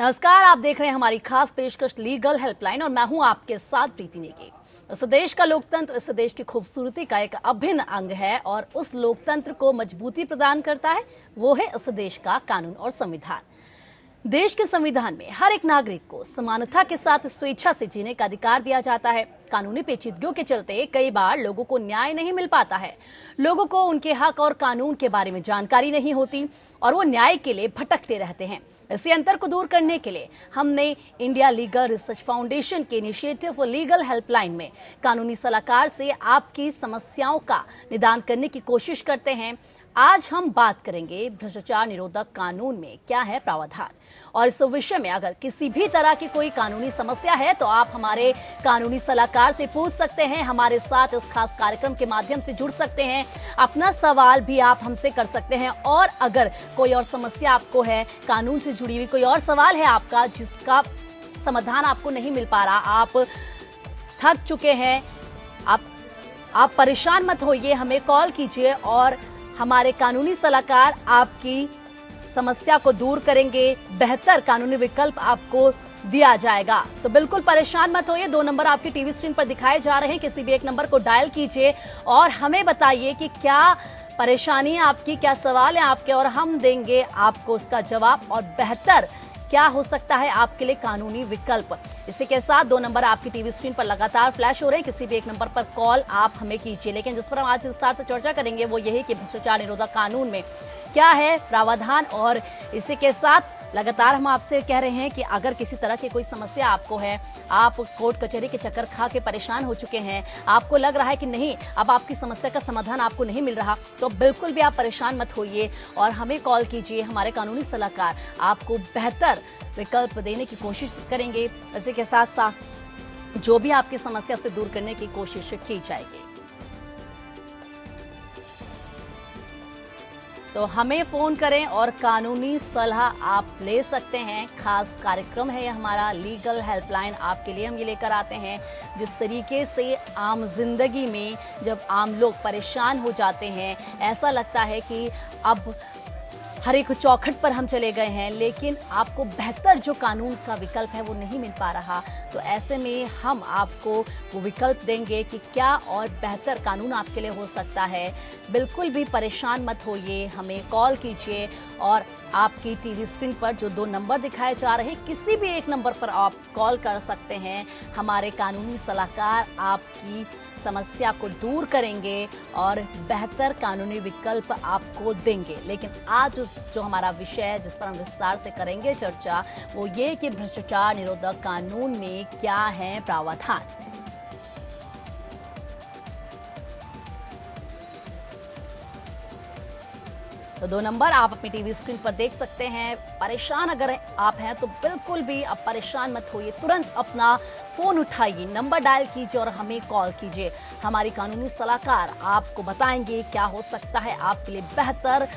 नमस्कार, आप देख रहे हैं हमारी खास पेशकश लीगल हेल्पलाइन और मैं हूं आपके साथ प्रीति नेगी। इस देश का लोकतंत्र इस देश की खूबसूरती का एक अभिन्न अंग है और उस लोकतंत्र को मजबूती प्रदान करता है वो है इस देश का कानून और संविधान। देश के संविधान में हर एक नागरिक को समानता के साथ स्वेच्छा से जीने का अधिकार दिया जाता है। कानूनी पेचीदगियों के चलते कई बार लोगों को न्याय नहीं मिल पाता है। लोगों को उनके हक और कानून के बारे में जानकारी नहीं होती और वो न्याय के लिए भटकते रहते हैं। इसी अंतर को दूर करने के लिए हमने इंडिया लीगल रिसर्च फाउंडेशन के इनिशिएटिव फॉर लीगल हेल्पलाइन में कानूनी सलाहकार से आपकी समस्याओं का निदान करने की कोशिश करते हैं। आज हम बात करेंगे भ्रष्टाचार निरोधक कानून में क्या है प्रावधान, और इस विषय में अगर किसी भी तरह की कोई कानूनी समस्या है तो आप हमारे कानूनी सलाहकार से पूछ सकते हैं। हमारे साथ इस खास कार्यक्रम के माध्यम से जुड़ सकते हैं, अपना सवाल भी आप हमसे कर सकते हैं। और अगर कोई और समस्या आपको है, कानून से जुड़ी हुई कोई और सवाल है आपका जिसका समाधान आपको नहीं मिल पा रहा, आप थक चुके हैं, आप परेशान मत होइए, हमें कॉल कीजिए और हमारे कानूनी सलाहकार आपकी समस्या को दूर करेंगे। बेहतर कानूनी विकल्प आपको दिया जाएगा, तो बिल्कुल परेशान मत होइए। 2 नंबर आपकी टीवी स्क्रीन पर दिखाए जा रहे हैं, किसी भी एक नंबर को डायल कीजिए और हमें बताइए कि क्या परेशानी है आपकी, क्या सवाल है आपके, और हम देंगे आपको उसका जवाब और बेहतर क्या हो सकता है आपके लिए कानूनी विकल्प। इसी के साथ 2 नंबर आपकी टीवी स्क्रीन पर लगातार फ्लैश हो रहे हैं, किसी भी एक नंबर पर कॉल आप हमें कीजिए। लेकिन जिस पर हम आज विस्तार से चर्चा करेंगे वो यही कि भ्रष्टाचार निरोधक कानून में क्या है प्रावधान। और इसी के साथ लगातार हम आपसे कह रहे हैं कि अगर किसी तरह की कोई समस्या आपको है, आप कोर्ट कचहरी के चक्कर खा के परेशान हो चुके हैं, आपको लग रहा है कि नहीं अब आपकी समस्या का समाधान आपको नहीं मिल रहा, तो बिल्कुल भी आप परेशान मत होइए और हमें कॉल कीजिए। हमारे कानूनी सलाहकार आपको बेहतर विकल्प देने की कोशिश करेंगे। इसी के साथ साथ जो भी आपकी समस्या उसे दूर करने की कोशिश की जाएगी। तो हमें फोन करें और कानूनी सलाह आप ले सकते हैं। खास कार्यक्रम है ये हमारा लीगल हेल्पलाइन, आपके लिए हम ये लेकर आते हैं। जिस तरीके से आम जिंदगी में जब आम लोग परेशान हो जाते हैं, ऐसा लगता है कि अब हर एक चौखट पर हम चले गए हैं, लेकिन आपको बेहतर जो कानून का विकल्प है वो नहीं मिल पा रहा, तो ऐसे में हम आपको वो विकल्प देंगे कि क्या और बेहतर कानून आपके लिए हो सकता है। बिल्कुल भी परेशान मत होइए, हमें कॉल कीजिए और आपकी टीवी स्क्रीन पर जो 2 नंबर दिखाए जा रहे हैं किसी भी एक नंबर पर आप कॉल कर सकते हैं। हमारे कानूनी सलाहकार आपकी समस्या को दूर करेंगे और बेहतर कानूनी विकल्प आपको देंगे। लेकिन आज जो हमारा विषय है जिस पर हम विस्तार से करेंगे चर्चा, वो ये कि भ्रष्टाचार निरोधक कानून में क्या है प्रावधान। तो 2 नंबर आप अपनी टीवी स्क्रीन पर देख सकते हैं। परेशान अगर आप हैं तो बिल्कुल भी अब परेशान मत होइए, तुरंत अपना फोन उठाइए, नंबर डायल कीजिए और हमें कॉल कीजिए। हमारी कानूनी सलाहकार आपको बताएंगे क्या हो सकता है आपके लिए बेहतर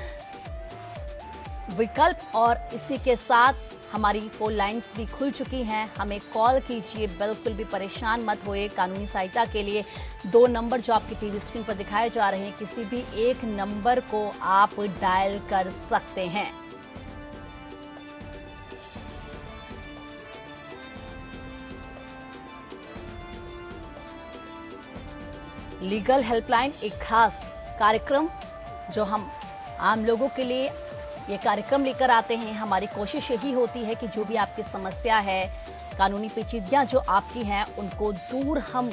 विकल्प। और इसी के साथ हमारी फोन लाइंस भी खुल चुकी हैं, हमें कॉल कीजिए, बिल्कुल भी परेशान मत होइए। कानूनी सहायता के लिए 2 नंबर जो आपकी टीवी स्क्रीन पर दिखाए जा रहे हैं, किसी भी एक नंबर को आप डायल कर सकते हैं। लीगल हेल्पलाइन एक खास कार्यक्रम जो हम आम लोगों के लिए ये कार्यक्रम लेकर आते हैं। हमारी कोशिश यही होती है कि जो भी आपकी समस्या है, कानूनी पेचीदगियां जो आपकी हैं, उनको दूर हम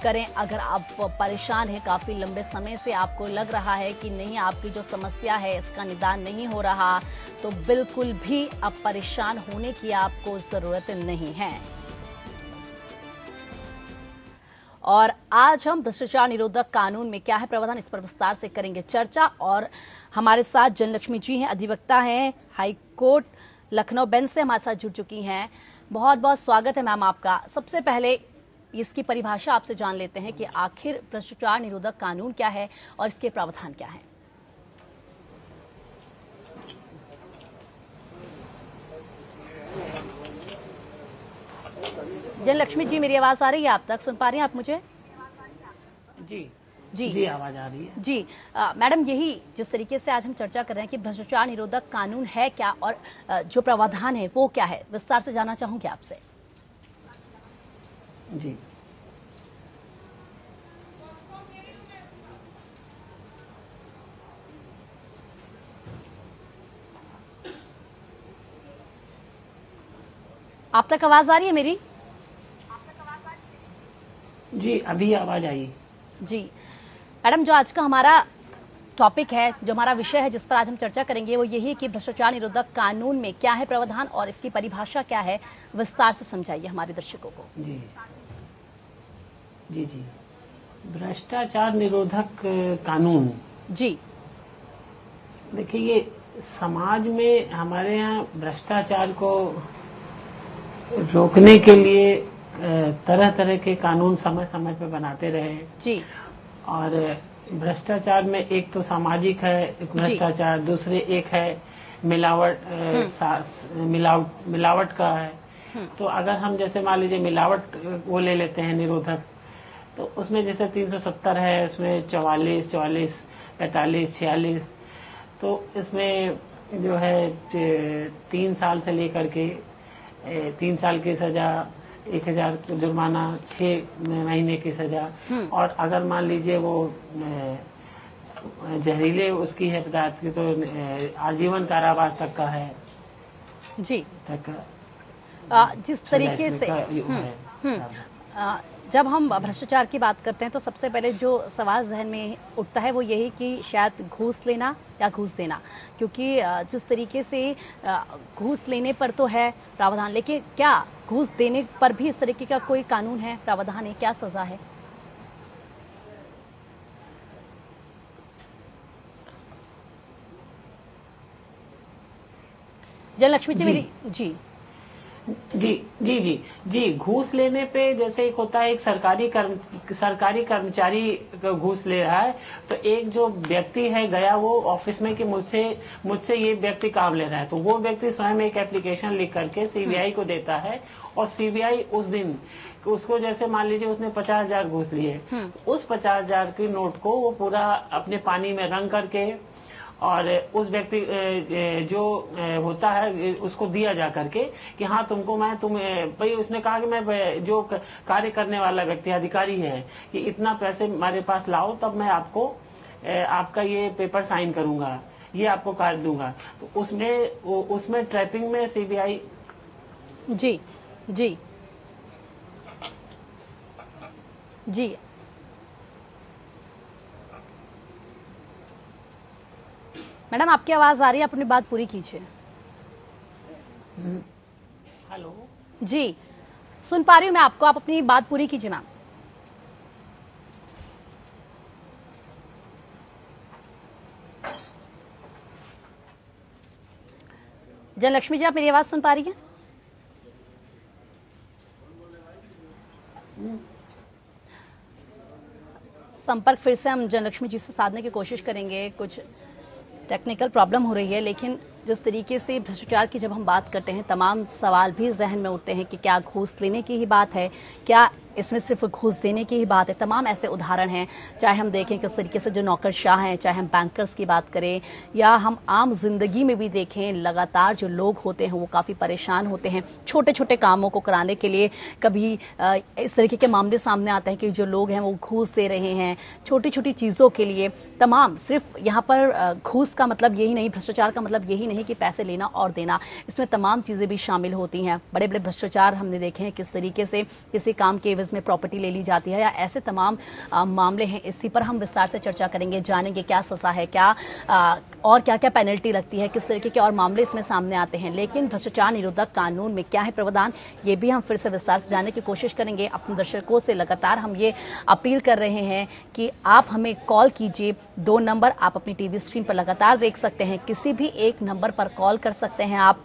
करें। अगर आप परेशान हैं, काफ़ी लंबे समय से आपको लग रहा है कि नहीं आपकी जो समस्या है इसका निदान नहीं हो रहा, तो बिल्कुल भी अब परेशान होने की आपको ज़रूरत नहीं है। और आज हम भ्रष्टाचार निरोधक कानून में क्या है प्रावधान, इस पर विस्तार से करेंगे चर्चा। और हमारे साथ जनलक्ष्मी जी हैं, अधिवक्ता हैं, हाई कोर्ट लखनऊ बेंच से हमारे साथ जुड़ चुकी हैं। बहुत बहुत स्वागत है मैम आपका। सबसे पहले इसकी परिभाषा आपसे जान लेते हैं कि आखिर भ्रष्टाचार निरोधक कानून क्या है और इसके प्रावधान क्या है। जनलक्ष्मी जी, मेरी आवाज आ रही है आप तक, सुन पा रही हैं आप मुझे? जी, जी जी, आवाज आ रही है। जी। मैडम, यही जिस तरीके से आज हम चर्चा कर रहे हैं कि भ्रष्टाचार निरोधक कानून है क्या और जो प्रावधान है वो क्या है, विस्तार से जानना चाहूंगी आपसे। जी, आप तक आवाज आ रही है मेरी? जी, अभी आवाज आई। जी मैडम, जो आज का हमारा टॉपिक है, जो हमारा विषय है जिस पर आज हम चर्चा करेंगे वो यही है कि भ्रष्टाचार निरोधक कानून में क्या है प्रावधान और इसकी परिभाषा क्या है, विस्तार से समझाइए हमारे दर्शकों को। जी जी जी, भ्रष्टाचार निरोधक कानून। जी देखिए, ये समाज में हमारे यहाँ भ्रष्टाचार को रोकने के लिए तरह तरह के कानून समय समय पे बनाते रहे। जी। और भ्रष्टाचार में एक तो सामाजिक है एक भ्रष्टाचार, दूसरे एक है मिलावट का है। तो अगर हम जैसे मान लीजिए मिलावट वो ले लेते हैं निरोधक, तो उसमें जैसे 370 है, उसमें 44, 45, 46, तो इसमें जो है 3 साल से लेकर के 3 साल की सजा, 1000 जुर्माना, 6 महीने की सजा, और अगर मान लीजिए वो जहरीले उसकी है पदार्थ की तो आजीवन कारावास तक का है। जी। तक जिस तरीके से जब हम भ्रष्टाचार की बात करते हैं तो सबसे पहले जो सवाल जहन में उठता है वो यही कि शायद घूस लेना या घूस देना, क्योंकि जिस तरीके से घूस लेने पर तो है प्रावधान, लेकिन क्या घूस देने पर भी इस तरीके का कोई कानून है, प्रावधान है, क्या सजा है? जयलक्ष्मी जी मेरी। जी जी जी जी जी, घूस लेने पे जैसे एक होता है, एक सरकारी कर्मचारी घूस ले रहा है, तो एक जो व्यक्ति है गया वो ऑफिस में कि मुझसे ये व्यक्ति काम ले रहा है, तो वो व्यक्ति स्वयं एक एप्लीकेशन लिख करके सीबीआई को देता है, और सीबीआई उस दिन उसको, जैसे मान लीजिए उसने 50,000 घूस लिए, उस 50,000 की नोट को वो पूरा अपने पानी में रंग करके और उस व्यक्ति जो होता है उसको दिया जा करके कि हाँ तुम भाई, उसने कहा कि मैं जो कार्य करने वाला व्यक्ति अधिकारी है कि इतना पैसे हमारे पास लाओ तब मैं आपको आपका ये पेपर साइन करूंगा, ये आपको कार्ड दूंगा। तो उसमें ट्रैपिंग में सीबीआई। जी जी जी, मैडम आपकी आवाज आ रही है, अपनी बात पूरी कीजिए। हेलो जी, सुन पा रही हूँ मैं आपको, आप अपनी बात पूरी कीजिए मैम। जयलक्ष्मी जी, आप मेरी आवाज सुन पा रही हैं? संपर्क फिर से हम जयलक्ष्मी जी से साधने की कोशिश करेंगे, कुछ टेक्निकल प्रॉब्लम हो रही है। लेकिन जिस तरीके से भ्रष्टाचार की जब हम बात करते हैं, तमाम सवाल भी जहन में उठते हैं कि क्या घूस लेने की ही बात है, क्या इसमें सिर्फ घूस देने की ही बात है। तमाम ऐसे उदाहरण हैं, चाहे हम देखें किस तरीके से जो नौकरशाह हैं, चाहे हम बैंकर्स की बात करें या हम आम जिंदगी में भी देखें, लगातार जो लोग होते हैं वो काफ़ी परेशान होते हैं छोटे छोटे कामों को कराने के लिए। कभी इस तरीके के मामले सामने आते हैं कि जो लोग हैं वो घूस दे रहे हैं छोटी छोटी चीज़ों के लिए। तमाम सिर्फ यहाँ पर घूस का मतलब यही नहीं, भ्रष्टाचार का मतलब यही नहीं कि पैसे लेना और देना, इसमें तमाम चीज़ें भी शामिल होती हैं। बड़े बड़े भ्रष्टाचार हमने देखे हैं, किस तरीके से किसी काम के में प्रॉपर्टी ले ली जाती है, या ऐसे तमाम मामले हैं। इसी पर हम विस्तार से चर्चा करेंगे, जानेंगे क्या सजा है, क्या और क्या क्या पेनल्टी लगती है, किस तरीके के और मामले इसमें सामने आते हैं। लेकिन भ्रष्टाचार निरोधक कानून में क्या है प्रावधान, ये भी हम फिर से विस्तार से जानने की कोशिश करेंगे। अपने दर्शकों से लगातार हम ये अपील कर रहे हैं कि आप हमें कॉल कीजिए। 2 नंबर आप अपनी टीवी स्क्रीन पर लगातार देख सकते हैं, किसी भी एक नंबर पर कॉल कर सकते हैं आप।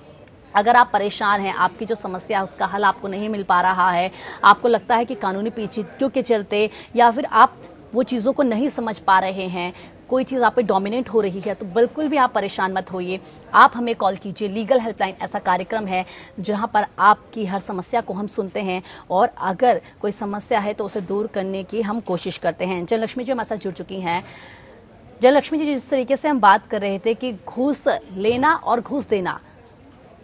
अगर आप परेशान हैं, आपकी जो समस्या है उसका हल आपको नहीं मिल पा रहा है, आपको लगता है कि कानूनी पेचीदगियों के चलते, या फिर आप वो चीज़ों को नहीं समझ पा रहे हैं, कोई चीज़ आप पे डोमिनेट हो रही है, तो बिल्कुल भी आप परेशान मत होइए। आप हमें कॉल कीजिए। लीगल हेल्पलाइन ऐसा कार्यक्रम है जहां पर आपकी हर समस्या को हम सुनते हैं और अगर कोई समस्या है तो उसे दूर करने की हम कोशिश करते हैं। जनलक्ष्मी जी हमारे साथ जुड़ चुकी हैं। जनलक्ष्मी जी, जिस तरीके से हम बात कर रहे थे कि घूस लेना और घूस देना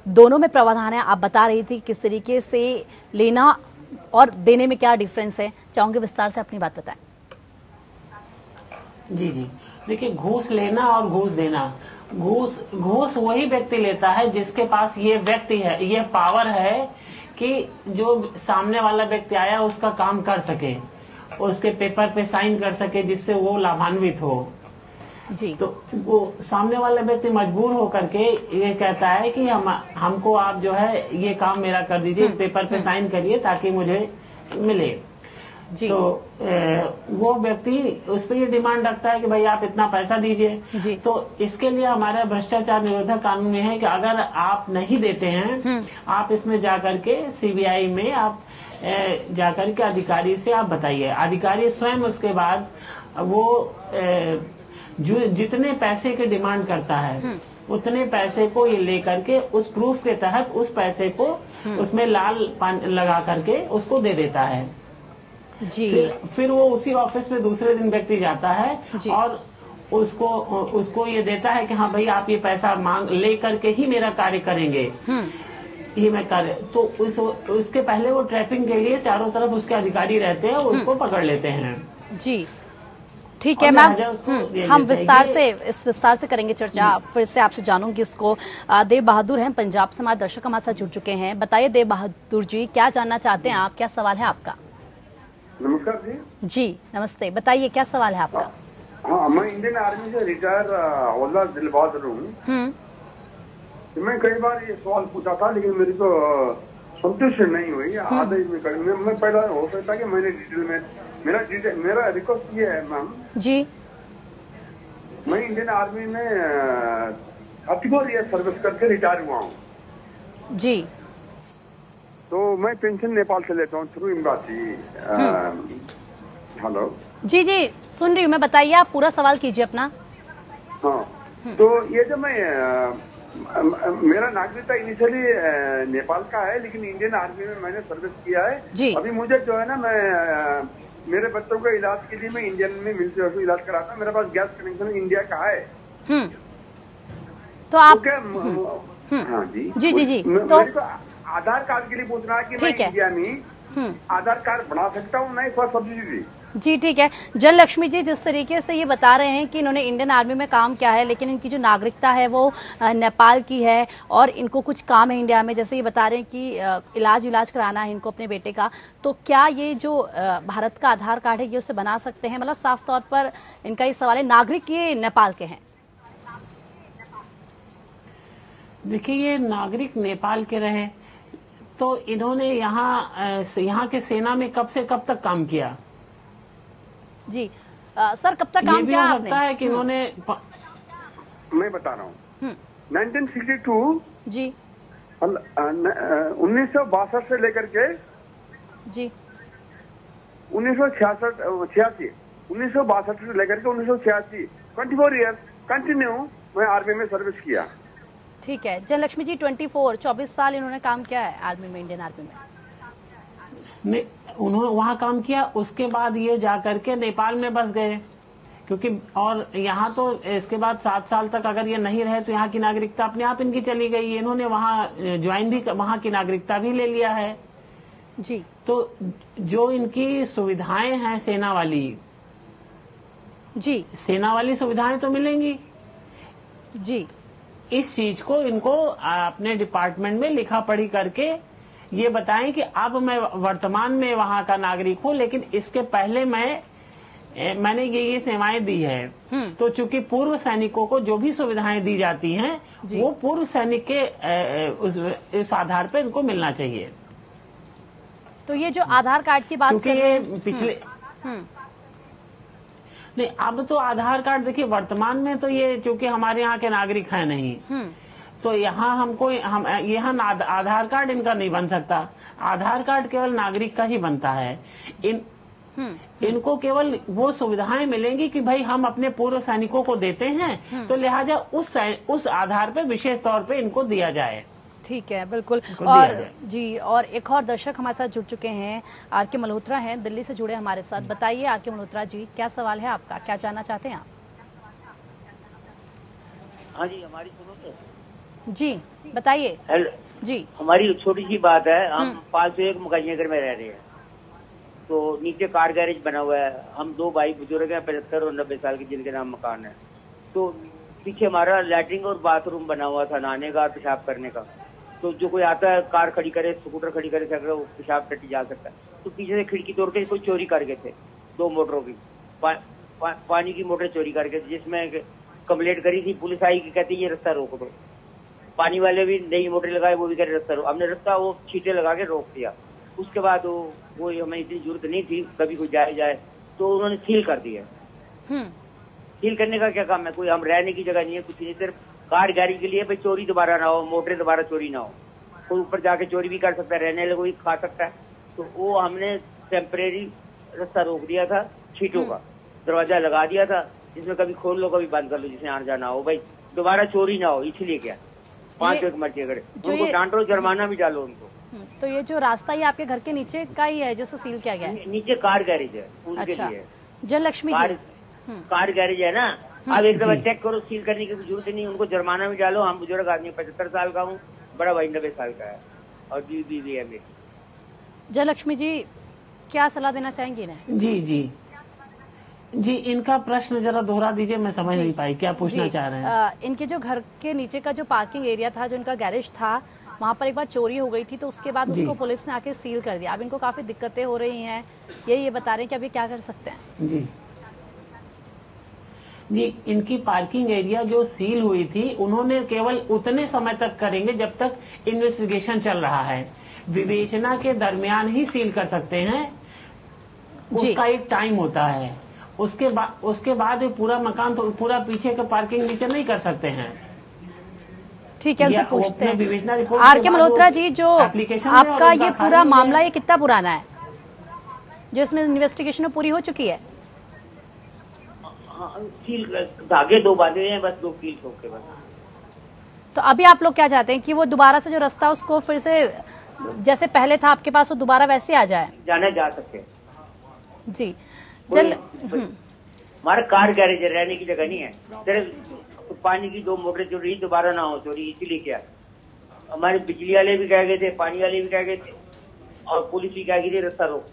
दोनों में प्रावधान है, आप बता रही थी किस तरीके से लेना और देने में क्या डिफरेंस है, चाहूंगी विस्तार से अपनी बात बताएं। जी जी, देखिए, घूस लेना और घूस देना, घूस वही व्यक्ति लेता है जिसके पास ये व्यक्ति है, ये पावर है कि जो सामने वाला व्यक्ति आया उसका काम कर सके, उसके पेपर पे साइन कर सके, जिससे वो लाभान्वित हो जी। तो वो सामने वाला व्यक्ति मजबूर होकर के ये कहता है कि हमको आप जो है ये काम मेरा कर दीजिए, इस पेपर पे साइन करिए ताकि मुझे मिले जी। तो वो व्यक्ति उस पर ये डिमांड रखता है कि भाई आप इतना पैसा दीजिए। तो इसके लिए हमारा भ्रष्टाचार निरोधक कानून में है कि अगर आप नहीं देते हैं, आप इसमें जाकर के सीबीआई में आप जाकर के अधिकारी से आप बताइए। अधिकारी स्वयं उसके बाद वो जो जितने पैसे की डिमांड करता है उतने पैसे को ये लेकर के उस प्रूफ के तहत उस पैसे को उसमें लाल पान लगा करके उसको दे देता है जी। फिर वो उसी ऑफिस में दूसरे दिन व्यक्ति जाता है और उसको ये देता है कि हाँ भाई आप ये पैसा मांग ले करके ही मेरा कार्य करेंगे, ही मैं कार्य। तो उसके पहले वो ट्रैपिंग के लिए चारों तरफ उसके अधिकारी रहते हैं, उसको पकड़ लेते हैं। जी ठीक है मैम, हम विस्तार से करेंगे चर्चा। फिर से आपसे जानूंगी इसको। देव बहादुर हैं, पंजाब से हमारे दर्शक हमारे साथ जुड़ चुके हैं। बताइए देव बहादुर जी, क्या जानना चाहते हैं आप, क्या सवाल है आपका? नमस्कार जी। जी नमस्ते, बताइए क्या सवाल है आपका? हाँ, मैं इंडियन आर्मी से रिटायर हवलदार दिल बहादुर हूँ। मैं कई बार ये सवाल पूछा था लेकिन मेरी तो संतुष्टि नहीं हुई। आधे में मैं पहला हो सकता कि मैंने डिटेल में मेरा रिक्वेस्ट ये है मैम जी, मैं इंडियन आर्मी में 34 ईयर सर्विस करके रिटायर हुआ हूँ जी। तो मैं पेंशन नेपाल से लेता हूँ थ्रू एम्बेसी। हेलो जी जी, सुन रही हूँ मैं, बताइए आप पूरा सवाल कीजिए अपना। हाँ, तो ये जो मैं मेरा नागरिकता इनिशियली नेपाल का है लेकिन इंडियन आर्मी में मैंने सर्विस किया है जी। अभी मुझे जो है ना, मैं मेरे बच्चों का इलाज के लिए मैं इंडियन में मिलते हुए इलाज कराता हूँ। मेरे पास गैस कनेक्शन इंडिया का है। तो आप हाँ जी जी जी जी, तो आधार कार्ड के लिए पूछना है कि मैं इंडिया में आधार कार्ड बना सकता हूँ, नहीं फॉर सब्सिडी। जी ठीक है। जनलक्ष्मी जी, जिस तरीके से ये बता रहे हैं कि इन्होंने इंडियन आर्मी में काम किया है लेकिन इनकी जो नागरिकता है वो नेपाल की है और इनको कुछ काम है इंडिया में, जैसे ये बता रहे हैं कि इलाज कराना है इनको अपने बेटे का, तो क्या ये जो भारत का आधार कार्ड है ये उससे बना सकते हैं? मतलब साफ तौर पर इनका ये सवाल है, नागरिक ये नेपाल के हैं। देखिए, ये नागरिक नेपाल के रहे तो इन्होंने यहाँ के सेना में कब से कब तक काम किया? जी सर, कब तक काम किया आपने? लगता है कि इन्होंने मैं बता रहा हूँ 1962 जी 1962 से लेकर के जी 1966 से लेकर के 1986 24 ईयर कंटिन्यू मैं आर्मी में सर्विस किया। ठीक है जनलक्ष्मी जी, 24 साल इन्होंने काम किया है आर्मी में, इंडियन आर्मी में। उन्होंने वहाँ काम किया, उसके बाद ये जाकर के नेपाल में बस गए, क्योंकि और यहाँ तो इसके बाद 7 साल तक अगर ये नहीं रहे तो यहाँ की नागरिकता अपने आप इनकी चली गई। इन्होंने वहाँ ज्वाइन भी, वहाँ की नागरिकता भी ले लिया है जी। तो जो इनकी सुविधाएं हैं सेना वाली सुविधाएं तो मिलेंगी जी। इस चीज को इनको अपने डिपार्टमेंट में लिखा पढ़ी करके ये बताएं कि अब मैं वर्तमान में वहां का नागरिक हूं लेकिन इसके पहले मैंने ये सेवाएं दी है। तो चूंकि पूर्व सैनिकों को जो भी सुविधाएं दी जाती हैं वो पूर्व सैनिक के उस आधार पर इनको मिलना चाहिए। तो ये जो आधार कार्ड की बात कर रहे हैं, पिछले नहीं, अब तो आधार कार्ड देखिए वर्तमान में तो ये चूंकि हमारे यहाँ के नागरिक हैं नहीं, तो यहाँ यहाँ आधार कार्ड इनका नहीं बन सकता। आधार कार्ड केवल नागरिक का ही बनता है। इनको केवल वो सुविधाएं मिलेंगी कि भाई हम अपने पूर्व सैनिकों को देते हैं, तो लिहाजा उस आधार पे विशेष तौर पे इनको दिया जाए। ठीक है, बिल्कुल। और जी, और एक और दर्शक हमारे साथ जुड़ चुके हैं, आर के मल्होत्रा हैं, दिल्ली से जुड़े हमारे साथ। बताइए आर के मल्होत्रा जी, क्या सवाल है आपका, क्या जानना चाहते हैं आप? हाँ जी, हमारी सुनो तो। जी बताइए। हेलो जी, हमारी छोटी सी बात है। हम 501 मुकैयनगर में रह रहे हैं, तो नीचे कार गैरेज बना हुआ है। हम 2 भाई बुजुर्ग हैं, 75 और 90 साल के, जिनके नाम मकान है। तो पीछे हमारा लैट्रिन और बाथरूम बना हुआ था, नहाने का, पेशाब करने का। तो जो कोई आता है, कार खड़ी करे, स्कूटर खड़ी करे, वो पेशाब टट्टी जा सकता है। तो पीछे से खिड़की तोड़ के कोई चोरी कर गए थे, 2 मोटरों की, पानी की मोटर चोरी करके, जिसमें कंप्लेंट करी थी। पुलिस आई कि कहती ये रास्ता रोक दो। पानी वाले भी नई मोटर लगाए, वो भी कह रहे रास्ता रोक। हमने रास्ता वो छींटे लगा के रोक दिया। उसके बाद वो हमें इतनी जरूरत नहीं थी, कभी कोई जाए तो उन्होंने सील कर दिया। सील करने का क्या काम है? कोई हम रहने की जगह नहीं है, कुछ नहीं, सिर्फ कार गाड़ी के लिए भाई चोरी दोबारा ना हो, मोटरें दोबारा चोरी ना हो। कोई ऊपर जाके चोरी भी कर सकता है, रहने लगे कोई खा सकता है। तो वो हमने टेम्परेरी रास्ता रोक दिया था, छीटों का दरवाजा लगा दिया था, जिसमें कभी खोल लो कभी बंद कर लो, जिसमें आना जाना हो, भाई दोबारा चोरी ना हो। इसलिए क्या 5 एक मर्जी करे, उनको डांटो, जुर्माना भी डालो उनको। तो ये जो रास्ता ये आपके घर के नीचे का ही है जिससे सील किया गया है? नीचे कार गैरेज है, उनके लिए। जयलक्ष्मी जी, कार गैरेज है ना, आप एक दफा चेक करो, सील करने की जरूरत नहीं, उनको जुर्माना भी डालो। हम बुजुर्ग आदमी, 75 साल का हूँ, बड़ा भाई 90 साल का है, और बीवी है मेरी। जयलक्ष्मी जी, क्या सलाह देना चाहेंगी इन्हें? जी, इनका प्रश्न जरा दोहरा दीजिए, मैं समझ नहीं पाई क्या पूछना चाह रहे हैं। इनके जो घर के नीचे का जो पार्किंग एरिया था, जो इनका गैरेज था, वहाँ पर एक बार चोरी हो गई थी, तो उसके बाद उसको पुलिस ने आके सील कर दिया। अब इनको काफी दिक्कतें हो रही हैं, ये बता रहे हैं कि अभी क्या कर सकते हैं। जी, इनकी पार्किंग एरिया जो सील हुई थी, उन्होंने केवल उतने समय तक करेंगे जब तक इन्वेस्टिगेशन चल रहा है। विवेचना के दरमियान ही सील कर सकते हैं, उसका एक टाइम होता है। उसके बाद पूरा मकान, तो पूरा पीछे का पार्किंग नीचे नहीं कर सकते हैं। ठीक है, उनसे पूछते हैं। आर के मल्होत्रा जी, जो आपका ये पूरा मामला, ये कितना पुराना है जो इसमें इन्वेस्टिगेशन पूरी हो चुकी है? धागे 2 बांधे हैं बस, 2 कील ठोक के बस। तो अभी आप लोग क्या चाहते हैं कि वो दोबारा से जो रास्ता उसको फिर से जैसे पहले था आपके पास, वो दोबारा वैसे आ जाए? जाने जा सकते। जी, हमारा कार गैरेज है, रहने की जगह नहीं है। सिर्फ पानी की 2 मोटरें चोरी, दोबारा ना हो चोरी, इसीलिए क्या हमारे बिजली वाले भी कह गए थे, पानी वाले भी कह गए थे, और पुलिस भी कह गई थी रास्ता रोक।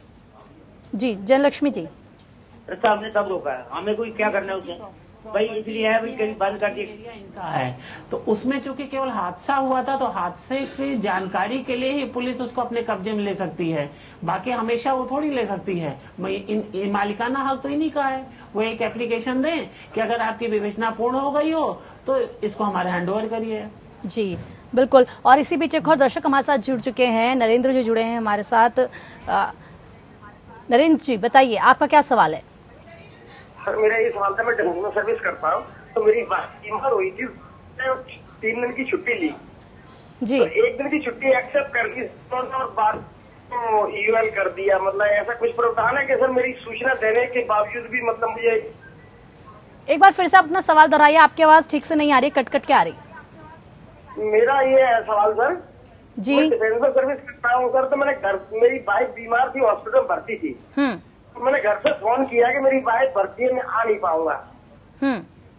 जी, जयलक्ष्मी जी, रास्ता हमने तब रोका है, हमें कोई क्या करना है उसमें? भाई इसलिए है, भाई कभी बंद कर दिया इनका है। तो उसमें चूंकि केवल हादसा हुआ था, तो हादसे की जानकारी के लिए ही पुलिस उसको अपने कब्जे में ले सकती है, बाकी हमेशा वो थोड़ी ले सकती है। मालिकाना हक तो इन्हीं का है। वो एक एप्लीकेशन दें कि अगर आपकी विवेचना पूर्ण हो गई हो तो इसको हमारे हैंडओवर करिए। जी बिल्कुल। और इसी बीच एक और दर्शक हमारे साथ जुड़ चुके हैं, नरेंद्र जी जुड़े हैं हमारे साथ। नरेंद्र जी बताइए, आपका क्या सवाल है? सर मेरा ये सवाल था, मैं डोमिनो सर्विस करता हूँ, तो मेरी बीमार हुई थी, 3 दिन की छुट्टी ली जी। तो 1 दिन की छुट्टी एक्सेप्ट कर दी और बाद तो ईमेल कर दिया। मतलब ऐसा कुछ प्रावधान है कि सर मेरी सूचना देने के बावजूद भी मतलब मुझे? एक बार फिर से अपना सवाल दोहराइए, आपकी आवाज ठीक से नहीं आ रही, कट कट के आ रही। मेरा ये है सवाल सर जी, मैं डिफेंस सर्विस करता हूँ सर, तो मैंने मेरी वाइफ बीमार थी, हॉस्पिटल में भर्ती थी, तो मैंने घर से फोन किया कि मेरी वाइफ भर्ती है, मैं आ नहीं पाऊंगा।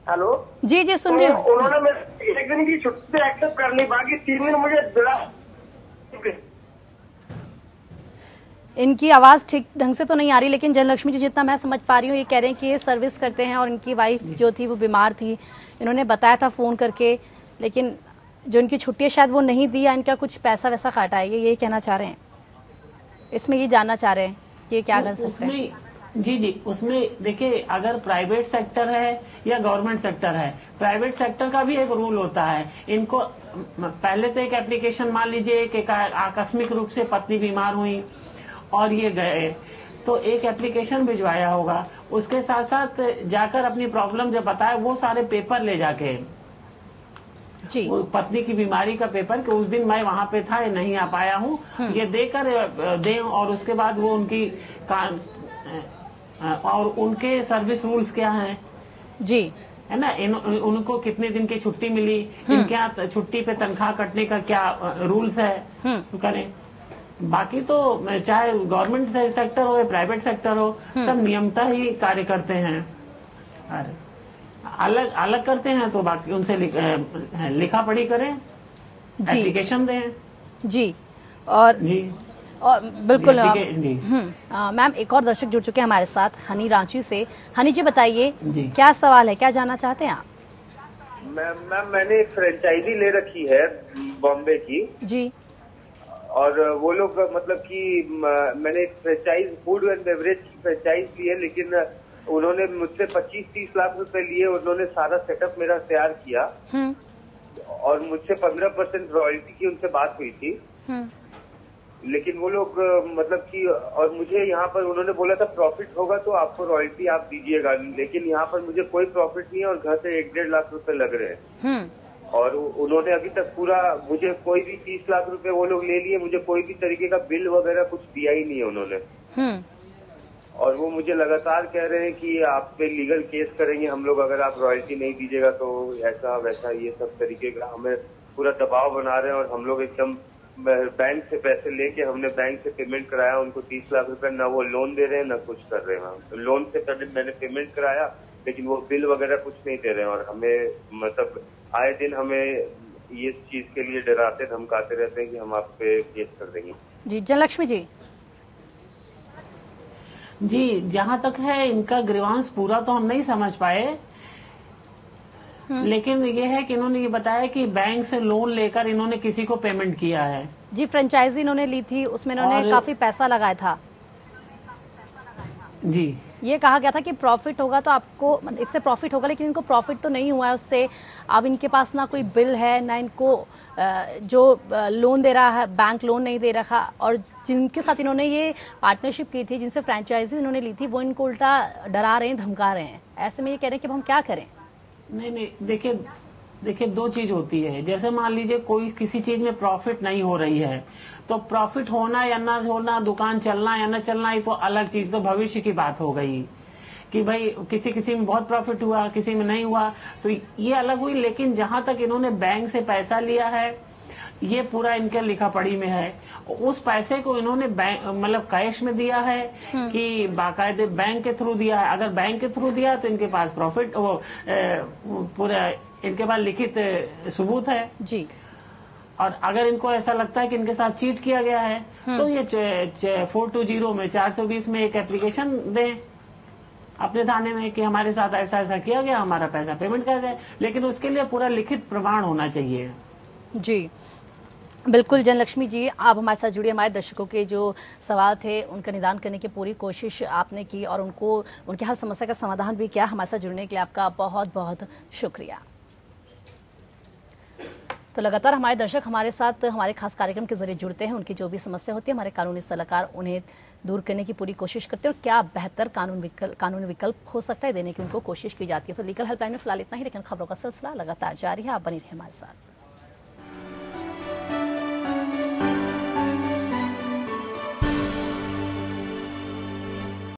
हेलो जी जी, सुन रही हूँ। उन्होंने मेरे 1 दिन की छुट्टी एक्सेप्ट कर ली, बाकी 3 दिन मुझे इनकी आवाज ठीक ढंग से तो नहीं आ रही, लेकिन जयलक्ष्मी जी जितना मैं समझ पा रही हूँ, ये कह रहे हैं कि ये सर्विस करते हैं और इनकी वाइफ जो थी वो बीमार थी, इन्होंने बताया था फोन करके, लेकिन जो इनकी छुट्टी शायद वो नहीं दी या इनका कुछ पैसा वैसा काटा है, ये यही कहना चाह रहे हैं। इसमें ये जानना चाह रहे हैं कि ये क्या कर सकते हैं। जी, उसमें देखिए, अगर प्राइवेट सेक्टर है या गवर्नमेंट सेक्टर है, प्राइवेट सेक्टर का भी एक रूल होता है। इनको पहले तो एक एप्लीकेशन, मान लीजिए कि आकस्मिक रूप से पत्नी बीमार हुई और ये गए, तो एक एप्लीकेशन भिजवाया होगा, उसके साथ साथ जाकर अपनी प्रॉब्लम जब बताए, वो सारे पेपर ले जाके जी, वो पत्नी की बीमारी का पेपर कि उस दिन मैं वहाँ पे था, नहीं आ पाया हूँ, ये देकर दें, और उसके बाद वो उनकी और उनके सर्विस रूल्स क्या हैं जी, है ना, उनको कितने दिन की छुट्टी मिली, इनके यहाँ छुट्टी पे तनख्वाह कटने का क्या रूल्स है, करें। बाकी तो चाहे गवर्नमेंट सेक्टर हो या प्राइवेट सेक्टर हो, सब नियमता ही कार्य करते हैं। अरे अलग अलग करते हैं तो बाकी उनसे लिखा पढ़ी करें, एप्लीकेशन दें जी। और बिल्कुल मैम, एक और दर्शक जुड़ चुके हैं हमारे साथ, हनी रांची से। हनी जी बताइए, क्या सवाल है, क्या जानना चाहते हैं आप? मैम मैंने एक फ्रेंचाइजी ले रखी है बॉम्बे की जी, और वो लोग मतलब कि मैंने एक फ्रेंचाइज फूड एंड बेवरेज की फ्रेंचाइज ली है, लेकिन उन्होंने मुझसे 25-30 लाख रुपए लिए। उन्होंने सारा सेटअप मेरा तैयार किया और मुझसे 15% रॉयल्टी की उनसे बात हुई थी। लेकिन वो लोग मतलब कि, और मुझे यहाँ पर उन्होंने बोला था प्रॉफिट होगा तो आपको रॉयल्टी आप दीजिएगा, लेकिन यहाँ पर मुझे कोई प्रॉफिट नहीं है और घर से 1-1.5 लाख रुपए लग रहे हैं। और उन्होंने अभी तक पूरा मुझे कोई भी 30 लाख रुपए वो लोग ले लिए, मुझे कोई भी तरीके का बिल वगैरह कुछ दिया ही नहीं है उन्होंने। और वो मुझे लगातार कह रहे हैं कि आप पे लीगल केस करेंगे हम लोग अगर आप रॉयल्टी नहीं दीजिएगा, तो ऐसा वैसा ये सब तरीके का हमें पूरा दबाव बना रहे हैं। और हम लोग एकदम बैंक से पैसे लेके हमने बैंक से पेमेंट कराया उनको 30 लाख रुपए, ना वो लोन दे रहे हैं ना कुछ कर रहे हैं। लोन से पहले मैंने पेमेंट कराया लेकिन वो बिल वगैरह कुछ नहीं दे रहे हैं, और हमें मतलब आए दिन हमें ये चीज के लिए डराते धमकाते रहते हैं कि हम आप पे केस कर देंगे। जी जनलक्ष्मी जी, जहाँ तक है इनका ग्रीवांस पूरा तो हम नहीं समझ पाए, लेकिन ये है कि इन्होंने ये बताया कि बैंक से लोन लेकर इन्होंने किसी को पेमेंट किया है जी। फ्रेंचाइजी इन्होंने ली थी, उसमें इन्होंने काफी पैसा लगाया था जी। ये कहा गया था कि प्रॉफिट होगा तो आपको, इससे प्रॉफिट होगा, लेकिन इनको प्रॉफिट तो नहीं हुआ है उससे। अब इनके पास ना कोई बिल है, ना इनको जो लोन दे रहा है बैंक लोन नहीं दे रखा, और जिनके साथ इन्होंने ये पार्टनरशिप की थी, जिनसे फ्रेंचाइजी इन्होंने ली थी, वो इनको उल्टा डरा रहे हैं, धमका रहे हैं। ऐसे में ये कह रहे हैं कि अब हम क्या करें? नहीं, देखिए दो चीज होती है। जैसे मान लीजिए कोई किसी चीज में प्रॉफिट नहीं हो रही है, तो प्रॉफिट होना या ना होना, दुकान चलना या ना चलना, ये तो अलग चीज, तो भविष्य की बात हो गई कि भाई किसी में बहुत प्रॉफिट हुआ, किसी में नहीं हुआ, तो ये अलग हुई। लेकिन जहां तक इन्होंने बैंक से पैसा लिया है, ये पूरा इनके लिखा पढ़ी में है। उस पैसे को इन्होंने बैंक मतलब कैश में दिया है कि बाकायदे बैंक के थ्रू दिया है। अगर बैंक के थ्रू दिया तो इनके पास प्रॉफिट पूरा इनके पास लिखित सबूत है जी। और अगर इनको ऐसा लगता है कि इनके साथ चीट किया गया है, तो ये 420 में 420 में एक एप्लीकेशन दें अपने थाने में कि हमारे साथ ऐसा ऐसा किया गया, हमारा पैसा पेमेंट कर दे। लेकिन उसके लिए पूरा लिखित प्रमाण होना चाहिए जी। बिल्कुल जनलक्ष्मी जी, आप हमारे साथ जुड़े, हमारे दर्शकों के जो सवाल थे उनका निदान करने की पूरी कोशिश आपने की और उनको उनकी हर समस्या का समाधान भी किया। हमारे साथ जुड़ने के लिए आपका बहुत बहुत शुक्रिया। तो लगातार हमारे दर्शक हमारे साथ हमारे खास कार्यक्रम के जरिए जुड़ते हैं, उनकी जो भी समस्या होती है हमारे कानूनी सलाहकार उन्हें दूर करने की पूरी कोशिश करते हैं और क्या बेहतर कानूनी विकल्प हो सकता है देने की उनको कोशिश की जाती है। तो लीगल हेल्पलाइन में फिलहाल इतना ही, लेकिन खबरों का सिलसिला लगातार जारी है। आप बनी रहिए हमारे साथ।